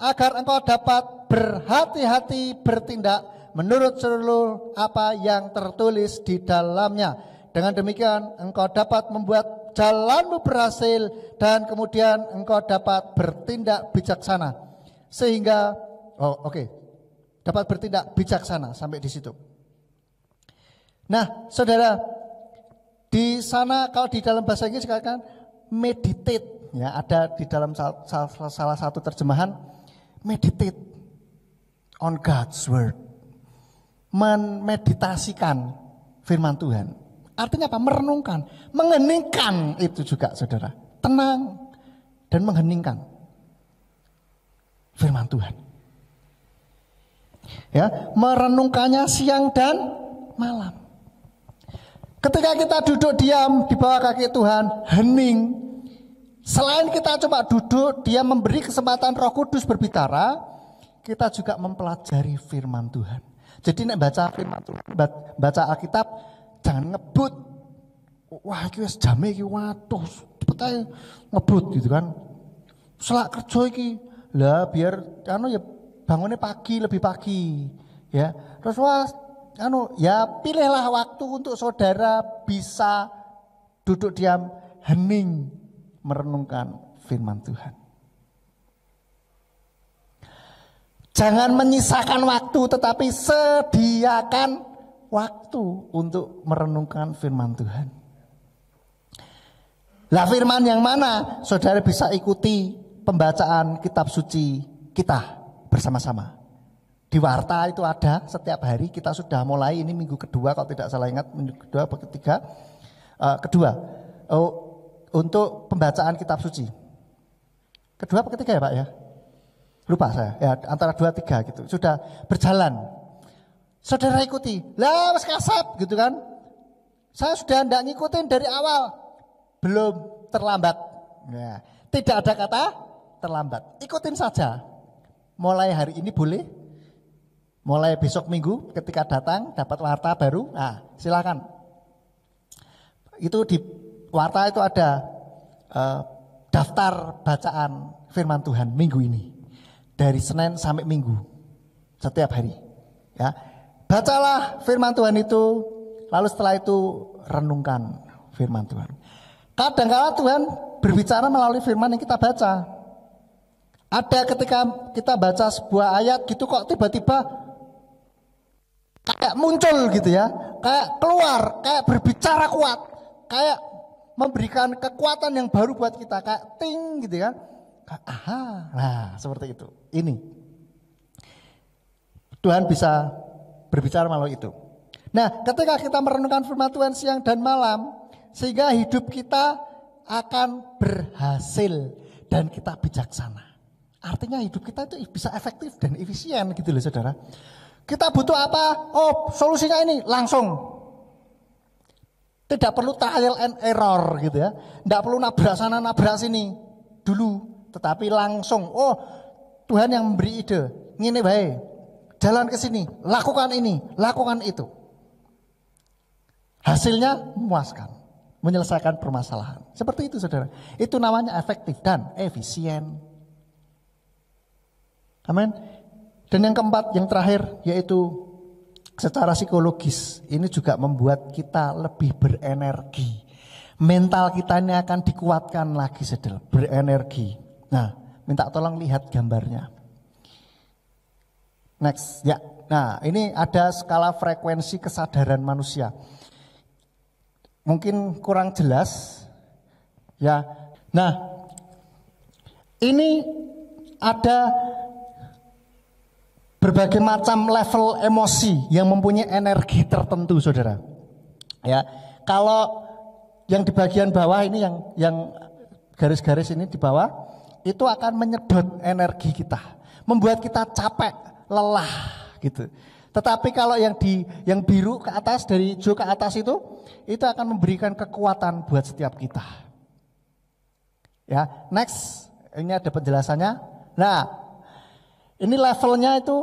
Agar engkau dapat berhati-hati bertindak menurut seluruh apa yang tertulis di dalamnya. Dengan demikian engkau dapat membuat jalanmu berhasil. Dan kemudian engkau dapat bertindak bijaksana. Sehingga, dapat bertindak bijaksana sampai di situ. Nah, saudara, di sana kalau di dalam bahasa Inggris dikatakan meditate, ya ada di dalam salah satu terjemahan meditate on God's word, memeditasikan firman Tuhan. Artinya apa? Merenungkan, mengheningkan itu juga, saudara, tenang dan mengheningkan firman Tuhan. Ya, merenungkannya siang dan malam. Ketika kita duduk diam di bawah kaki Tuhan, hening. Selain kita coba duduk, dia memberi kesempatan Roh Kudus berbicara, kita juga mempelajari firman Tuhan. Jadi nek baca firman Tuhan, baca Alkitab, jangan ngebut. Wah, iki wis jame iki waduh, cepet ae ngebut gitu kan. Selak kerja iki. Lah biar ya bangunnya lebih pagi, ya. Terus pilihlah waktu untuk saudara bisa duduk diam, hening, merenungkan firman Tuhan. Jangan menyisakan waktu, tetapi sediakan waktu untuk merenungkan firman Tuhan. Lah firman yang mana? Saudara bisa ikuti pembacaan kitab suci kita bersama-sama. Di Warta itu ada setiap hari, kita sudah mulai, ini minggu kedua kalau tidak salah ingat, minggu kedua atau ketiga. Untuk pembacaan kitab suci. Kedua atau ketiga ya Pak ya? Lupa saya, ya antara 2-3 gitu. Sudah berjalan. Saudara ikuti. Lah mas kasep gitu kan. Saya sudah tidak ngikutin dari awal. Belum terlambat. Ya, tidak ada kata terlambat. Ikutin saja. Mulai hari ini boleh, mulai besok minggu ketika datang dapat warta baru, nah silakan. Itu di warta itu ada daftar bacaan firman Tuhan minggu ini. Dari Senin sampai Minggu, setiap hari. Ya, bacalah firman Tuhan itu, lalu setelah itu renungkan firman Tuhan. Kadang-kala Tuhan berbicara melalui firman yang kita baca. Ada ketika kita baca sebuah ayat gitu kok tiba-tiba kayak muncul gitu ya, kayak keluar, kayak berbicara kuat, kayak memberikan kekuatan yang baru buat kita, kayak ting gitu ya. Aha, nah seperti itu. Ini Tuhan bisa berbicara melalui itu. Nah, ketika kita merenungkan firman Tuhan siang dan malam, sehingga hidup kita akan berhasil dan kita bijaksana. Artinya hidup kita itu bisa efektif dan efisien gitu loh saudara. Kita butuh apa? Oh, solusinya ini langsung. Tidak perlu trial and error gitu ya. Tidak perlu nabrak sana nabrak sini dulu, tetapi langsung. Oh, Tuhan yang memberi ide. Ngene bae. Jalan ke sini, lakukan ini, lakukan itu. Hasilnya memuaskan, menyelesaikan permasalahan. Seperti itu saudara. Itu namanya efektif dan efisien. Amin. Dan yang keempat, yang terakhir, yaitu secara psikologis. Ini juga membuat kita lebih berenergi. Mental kita ini akan dikuatkan lagi saudara, berenergi. Nah, minta tolong lihat gambarnya. Next, ya. Nah, ini ada skala frekuensi kesadaran manusia. Mungkin kurang jelas ya. Nah, ini ada berbagai macam level emosi yang mempunyai energi tertentu saudara. Ya, kalau yang di bagian bawah ini yang garis-garis ini di bawah itu akan menyedot energi kita, membuat kita capek, lelah gitu. Tetapi kalau yang biru ke atas, dari hijau ke atas itu akan memberikan kekuatan buat setiap kita. Ya, next, ini ada penjelasannya. Nah, ini levelnya itu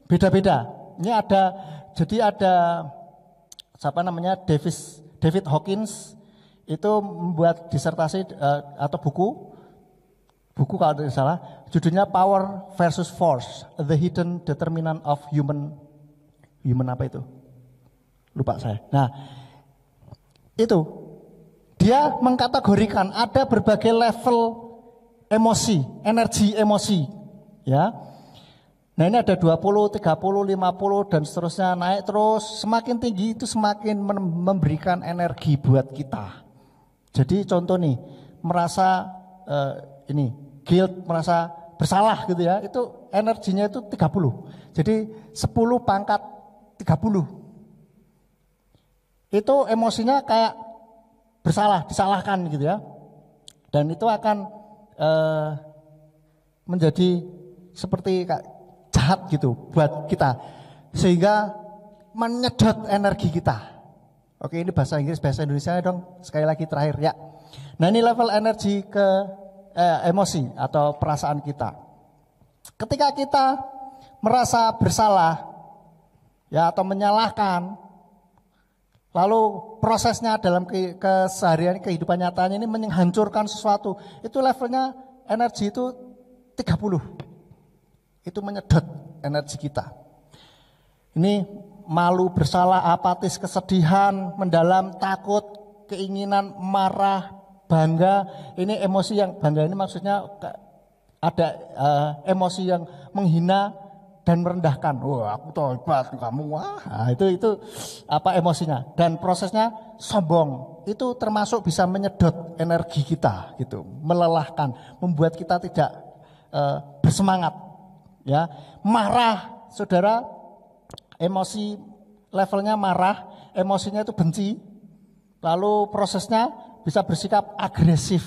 beda-beda. Ini ada siapa namanya David Hawkins itu membuat disertasi atau buku kalau tidak salah, judulnya Power versus Force: The Hidden Determinant of Human apa itu? Lupa saya. Nah, itu dia mengkategorikan ada berbagai level emosi, energi emosi, ya. Nah, ini ada 20, 30, 50 dan seterusnya naik terus, semakin tinggi itu semakin memberikan energi buat kita. Jadi contoh nih, merasa guilt, merasa bersalah gitu ya, itu energinya itu 30. Jadi 10 pangkat 30. Itu emosinya kayak bersalah, disalahkan gitu ya. Dan itu akan menjadi seperti kayak jahat gitu buat kita. Sehingga menyedot energi kita. Oke, ini bahasa Inggris, bahasa Indonesia dong. Sekali lagi terakhir ya. Nah, ini level energi ke emosi atau perasaan kita. Ketika kita merasa bersalah ya atau menyalahkan, lalu prosesnya dalam keseharian kehidupan nyatanya ini menghancurkan sesuatu, itu levelnya energi itu 30. Itu menyedot energi kita. Ini malu, bersalah, apatis, kesedihan, mendalam, takut, keinginan, marah, bangga. Ini emosi yang bangga ini maksudnya ada emosi yang menghina dan merendahkan. Wah, aku tuh hebat, kamu wah. Nah, itu apa emosinya. Dan prosesnya sombong. Itu termasuk bisa menyedot energi kita gitu, melelahkan, membuat kita tidak bersemangat. Ya, marah, saudara, emosi levelnya marah, emosinya itu benci. Lalu prosesnya bisa bersikap agresif.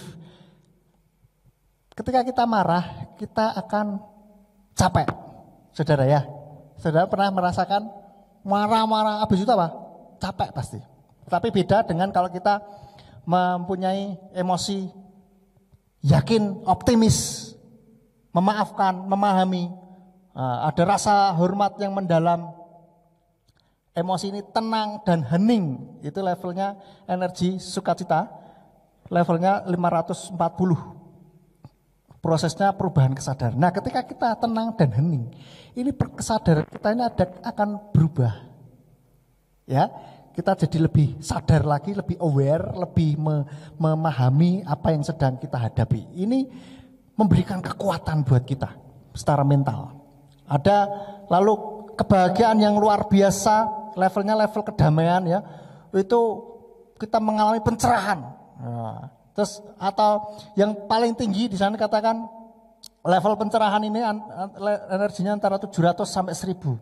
Ketika kita marah, kita akan capek. Saudara ya, saudara pernah merasakan marah-marah habis itu apa? Capek pasti. Tapi beda dengan kalau kita mempunyai emosi yakin, optimis, memaafkan, memahami, ada rasa hormat yang mendalam. Emosi ini tenang dan hening, itu levelnya energi sukacita, levelnya 540. Prosesnya perubahan kesadaran. Nah, ketika kita tenang dan hening, ini kesadaran kita ini akan berubah. Ya, kita jadi lebih sadar lagi, lebih aware, lebih memahami apa yang sedang kita hadapi. Ini memberikan kekuatan buat kita secara mental. Ada lalu kebahagiaan yang luar biasa, levelnya level kedamaian ya. Itu kita mengalami pencerahan. Nah, terus atau yang paling tinggi di sana katakan level pencerahan ini energinya antara 700 sampai 1000.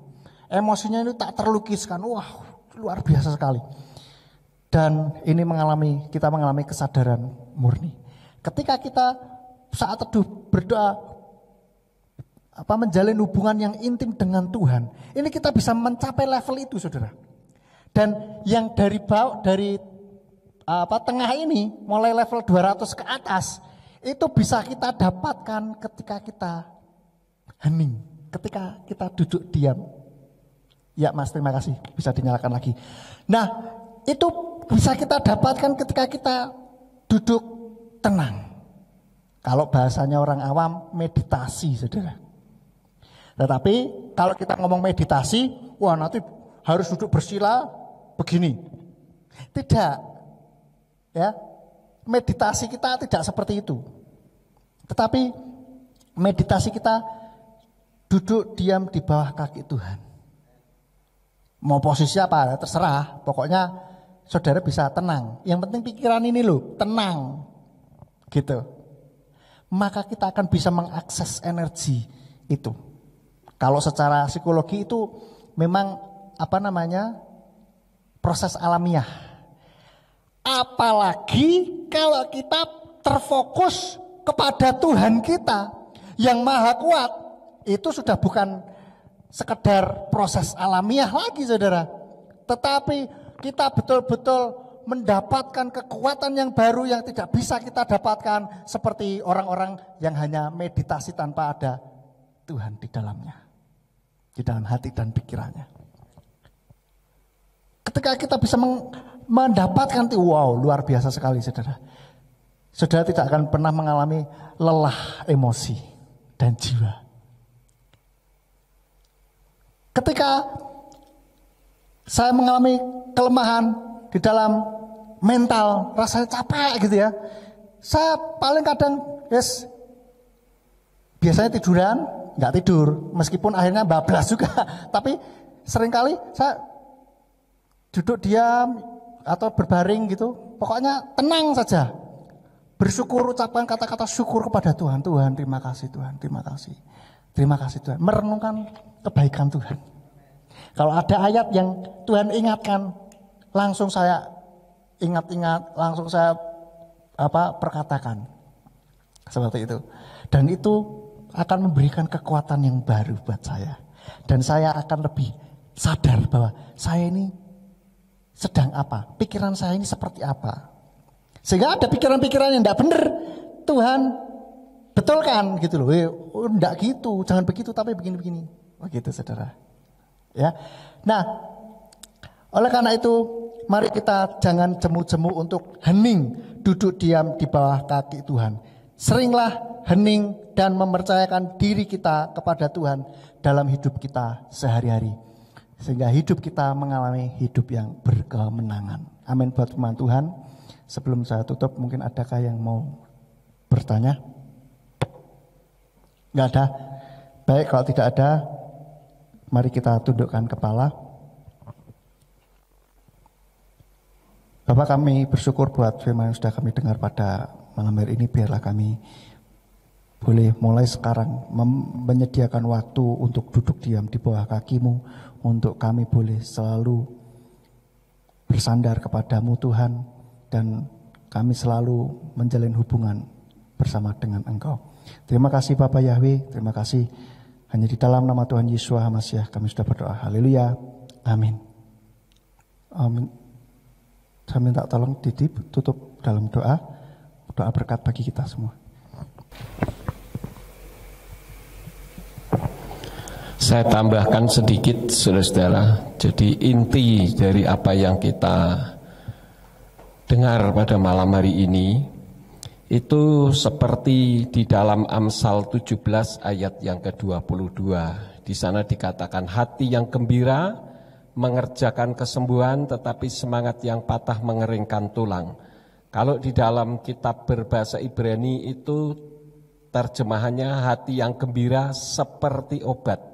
Emosinya ini tak terlukiskan. Wah, luar biasa sekali. Dan ini kita mengalami kesadaran murni. Ketika kita saat teduh berdoa, menjalin hubungan yang intim dengan Tuhan, ini kita bisa mencapai level itu, saudara. Dan yang dari tengah ini, mulai level 200 ke atas, itu bisa kita dapatkan ketika kita hening, ketika kita duduk diam. Ya Mas, terima kasih, bisa dinyalakan lagi. Nah, itu bisa kita dapatkan ketika kita duduk tenang. Kalau bahasanya orang awam, meditasi, saudara. Tetapi kalau kita ngomong meditasi, wah nanti harus duduk bersila begini. Tidak, ya. Meditasi kita tidak seperti itu. Tetapi meditasi kita duduk diam di bawah kaki Tuhan. Mau posisi apa, terserah. Pokoknya saudara bisa tenang. Yang penting pikiran ini loh, tenang. Gitu. Maka kita akan bisa mengakses energi itu. Kalau secara psikologi itu memang proses alamiah. Apalagi kalau kita terfokus kepada Tuhan kita yang maha kuat, itu sudah bukan sekedar proses alamiah lagi, saudara. Tetapi kita betul-betul mendapatkan kekuatan yang baru yang tidak bisa kita dapatkan seperti orang-orang yang hanya meditasi tanpa ada Tuhan di dalamnya, di dalam hati dan pikirannya. Ketika kita bisa mendapatkan itu, wow, luar biasa sekali, saudara. Saudara tidak akan pernah mengalami lelah emosi dan jiwa. Ketika saya mengalami kelemahan di dalam mental, rasanya capek gitu ya, saya paling kadang biasanya tiduran, nggak tidur, meskipun akhirnya bablas juga, tapi seringkali saya duduk diam atau berbaring gitu, pokoknya tenang saja, bersyukur, ucapkan kata-kata syukur kepada Tuhan. Tuhan terima kasih, Tuhan terima kasih, terima kasih Tuhan, merenungkan kebaikan Tuhan. Kalau ada ayat yang Tuhan ingatkan, langsung saya ingat-ingat, langsung saya perkatakan seperti itu. Dan itu akan memberikan kekuatan yang baru buat saya. Dan saya akan lebih sadar bahwa saya ini sedang apa, pikiran saya ini seperti apa. Sehingga ada pikiran-pikiran yang tidak benar, Tuhan betulkan gitu loh. Enggak gitu, jangan begitu, tapi begini-begini. Begitu, saudara. Ya. Nah, oleh karena itu, mari kita jangan jemu-jemu untuk hening, duduk diam di bawah kaki Tuhan. Seringlah hening dan mempercayakan diri kita kepada Tuhan dalam hidup kita sehari-hari. Sehingga hidup kita mengalami hidup yang berkemenangan. Amin buat firman Tuhan. Sebelum saya tutup, mungkin adakah yang mau bertanya? Enggak ada? Baik, kalau tidak ada, mari kita tundukkan kepala. Bapak, kami bersyukur buat firman yang sudah kami dengar pada malam hari ini. Biarlah kami boleh mulai sekarang menyediakan waktu untuk duduk diam di bawah kaki-Mu, untuk kami boleh selalu bersandar kepadamu Tuhan, dan kami selalu menjalin hubungan bersama dengan Engkau. Terima kasih Bapak Yahweh, terima kasih. Hanya di dalam nama Tuhan Yesus HaMasyiah kami sudah berdoa. Haleluya. Amin. Amin. Saya minta tolong tutup dalam doa berkat bagi kita semua. Saya tambahkan sedikit, saudara-saudara. Jadi inti dari apa yang kita dengar pada malam hari ini, itu seperti di dalam Amsal 17 ayat yang ke-22. Di sana dikatakan, hati yang gembira mengerjakan kesembuhan, tetapi semangat yang patah mengeringkan tulang. Kalau di dalam kitab berbahasa Ibrani itu terjemahannya hati yang gembira seperti obat.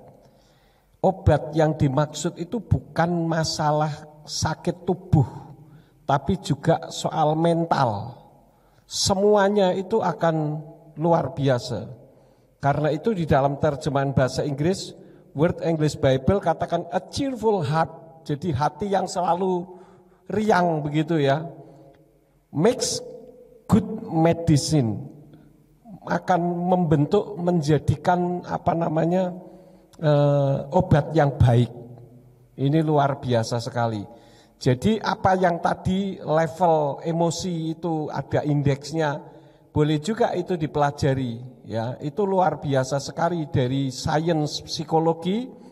Obat yang dimaksud itu bukan masalah sakit tubuh, tapi juga soal mental. Semuanya itu akan luar biasa. Karena itu di dalam terjemahan bahasa Inggris, Word English Bible katakan a cheerful heart Jadi hati yang selalu riang begitu ya, makes good medicine, akan membentuk, menjadikan obat yang baik. Ini luar biasa sekali. Jadi apa yang tadi level emosi itu ada indeksnya, boleh juga itu dipelajari ya. Itu luar biasa sekali dari sains psikologi.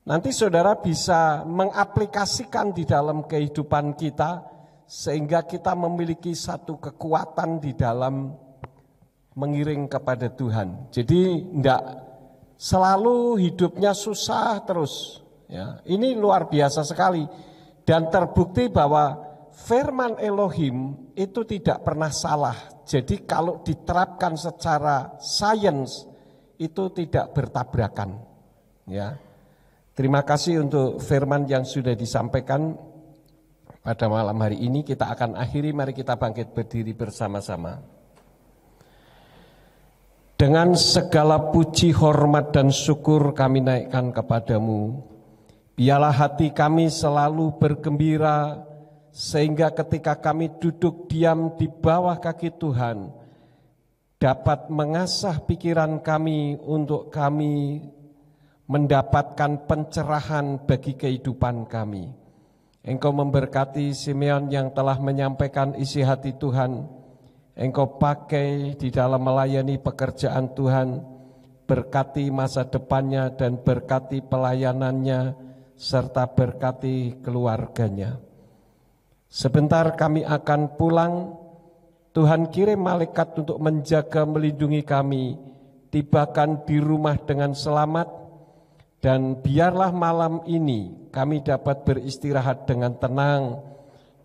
Nanti saudara bisa mengaplikasikan di dalam kehidupan kita sehingga kita memiliki satu kekuatan di dalam mengiring kepada Tuhan. Jadi tidak selalu hidupnya susah terus ya. Ini luar biasa sekali. Dan terbukti bahwa firman Elohim itu tidak pernah salah. Jadi kalau diterapkan secara sains itu tidak bertabrakan. Ya. Terima kasih untuk firman yang sudah disampaikan pada malam hari ini. Kita akan akhiri, mari kita bangkit berdiri bersama-sama. Dengan segala puji, hormat dan syukur kami naikkan kepadamu. Biarlah hati kami selalu bergembira, sehingga ketika kami duduk diam di bawah kaki Tuhan, dapat mengasah pikiran kami untuk kami mendapatkan pencerahan bagi kehidupan kami. Engkau memberkati Simeon yang telah menyampaikan isi hati Tuhan. Engkau pakai di dalam melayani pekerjaan Tuhan. Berkati masa depannya dan berkati pelayanannya, serta berkati keluarganya. Sebentar kami akan pulang. Tuhan kirim malaikat untuk menjaga melindungi kami, tibakan di rumah dengan selamat. Dan biarlah malam ini kami dapat beristirahat dengan tenang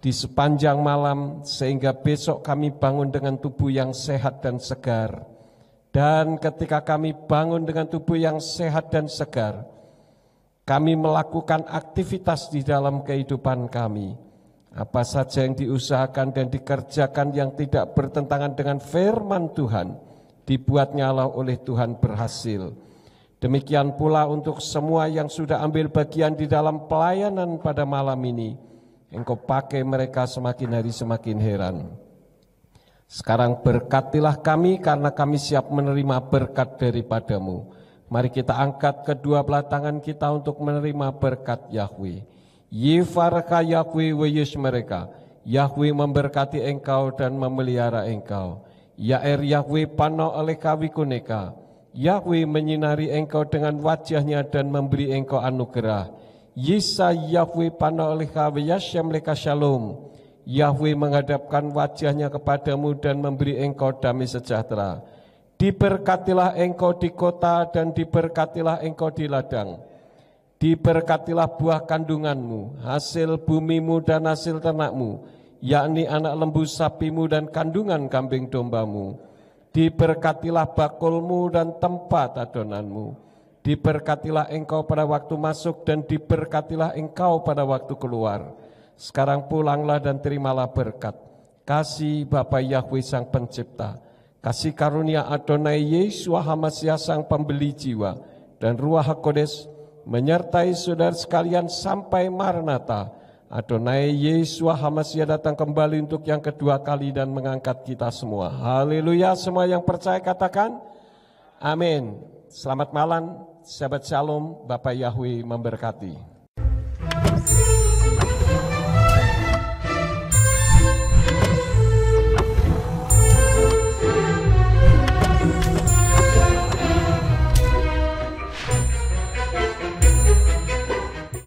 di sepanjang malam, sehingga besok kami bangun dengan tubuh yang sehat dan segar. Dan ketika kami bangun dengan tubuh yang sehat dan segar, kami melakukan aktivitas di dalam kehidupan kami. Apa saja yang diusahakan dan dikerjakan yang tidak bertentangan dengan firman Tuhan, dibuatnya oleh Tuhan berhasil. Demikian pula untuk semua yang sudah ambil bagian di dalam pelayanan pada malam ini. Engkau pakai mereka semakin hari semakin heran. Sekarang berkatilah kami karena kami siap menerima berkat daripadamu. Mari kita angkat kedua belah tangan kita untuk menerima berkat Yahweh. Yifarka Yahweh weyes mereka. Yahweh memberkati engkau dan memelihara engkau. Yair Yahweh pano oleh kawikuneka. Yahweh menyinari engkau dengan wajahnya dan memberi engkau anugerah. Yisa Yahweh pano oleh kawiyasyam leka shalom. Yahweh menghadapkan wajahnya kepadamu dan memberi engkau damai sejahtera. Diberkatilah engkau di kota dan diberkatilah engkau di ladang. Diberkatilah buah kandunganmu, hasil bumimu dan hasil ternakmu, yakni anak lembu sapimu dan kandungan kambing dombamu. Diberkatilah bakulmu dan tempat adonanmu. Diberkatilah engkau pada waktu masuk dan diberkatilah engkau pada waktu keluar. Sekarang pulanglah dan terimalah berkat. Kasih Bapa Yahweh Sang Pencipta, kasih karunia Adonai Yeshua HaMashiach Sang Pembeli jiwa, dan Ruach HaKodes menyertai saudara sekalian sampai Maranatha. Adonai Yeshua HaMashiach datang kembali untuk yang kedua kali dan mengangkat kita semua. Haleluya, semua yang percaya katakan amin. Selamat malam, sahabat shalom, Bapak Yahweh memberkati.